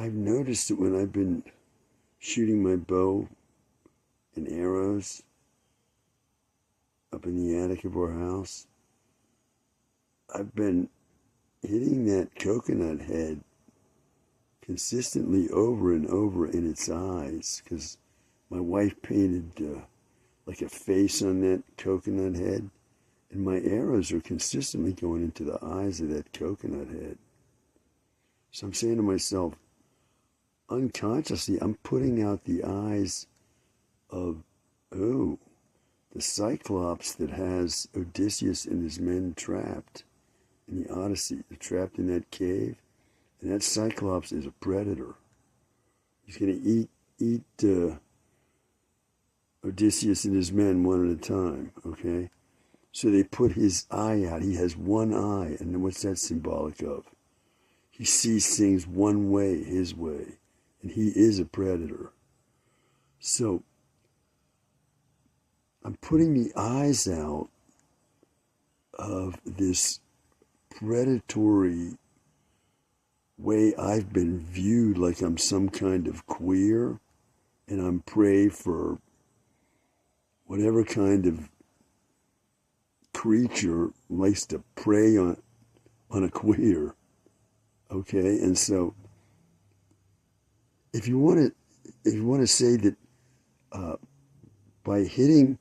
I've noticed that when I've been shooting my bow and arrows up in the attic of our house, I've been hitting that coconut head consistently over and over in its eyes, because my wife painted like a face on that coconut head, and my arrows are consistently going into the eyes of that coconut head. So I'm saying to myself, unconsciously, I'm putting out the eyes of, oh, the Cyclops that has Odysseus and his men trapped in the Odyssey. They're trapped in that cave, and that Cyclops is a predator. He's going to eat Odysseus and his men one at a time, okay? So they put his eye out. He has one eye, and then what's that symbolic of? He sees things one way, his way, and he is a predator. So I'm putting the eyes out of this predatory way I've been viewed, like I'm some kind of queer, and I'm prey for whatever kind of creature likes to prey on a queer. Okay, and so if you want to say that by hitting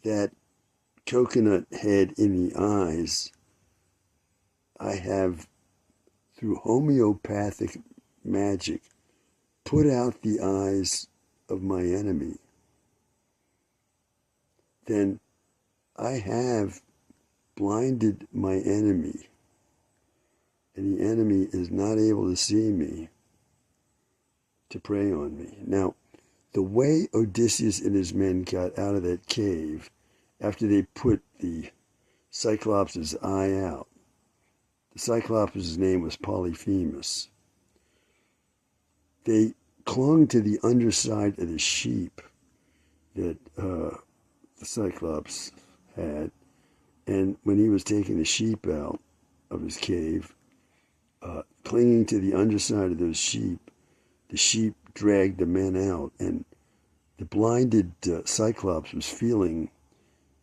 that coconut head in the eyes, I have, through homeopathic magic, put out the eyes of my enemy, then I have blinded my enemy, and the enemy is not able to see me to prey on me. Now, the way Odysseus and his men got out of that cave after they put the Cyclops' eye out, the Cyclops' name was Polyphemus. They clung to the underside of the sheep that the Cyclops had, and when he was taking the sheep out of his cave, clinging to the underside of those sheep, the sheep dragged the men out, and the blinded Cyclops was feeling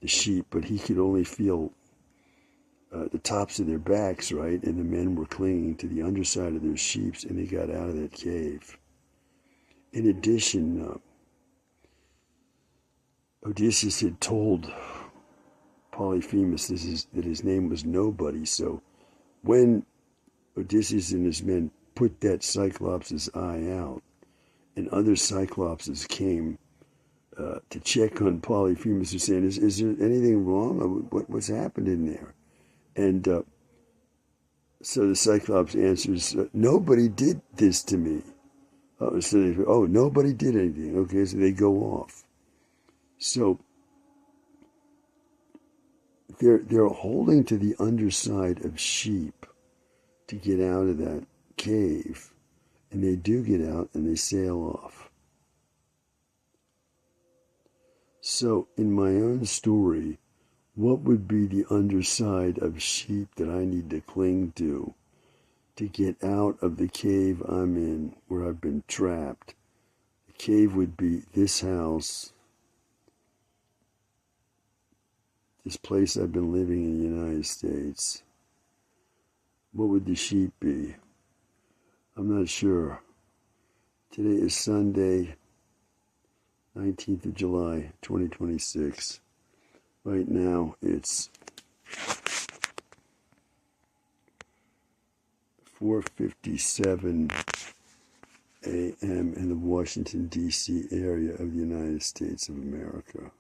the sheep, but he could only feel the tops of their backs, right? And the men were clinging to the underside of those sheep, and they got out of that cave. In addition, Odysseus had told Polyphemus that his name was Nobody. So when Odysseus and his men put that Cyclops' eye out, and other Cyclopses came to check on Polyphemus, and saying, is there anything wrong? What's happened in there? And so the Cyclops answers, nobody did this to me. So they say, oh, nobody did anything. Okay, so they go off. So they're holding to the underside of sheep to get out of that cave, and they do get out and they sail off. So in my own story, what would be the underside of sheep that I need to cling to get out of the cave I'm in, where I've been trapped? The cave would be this house, this place I've been living in the United States. What would the sheep be? I'm not sure. Today is Sunday, 19th of July, 2026. Right now, it's 4:57 a.m. in the Washington, D.C. area of the United States of America.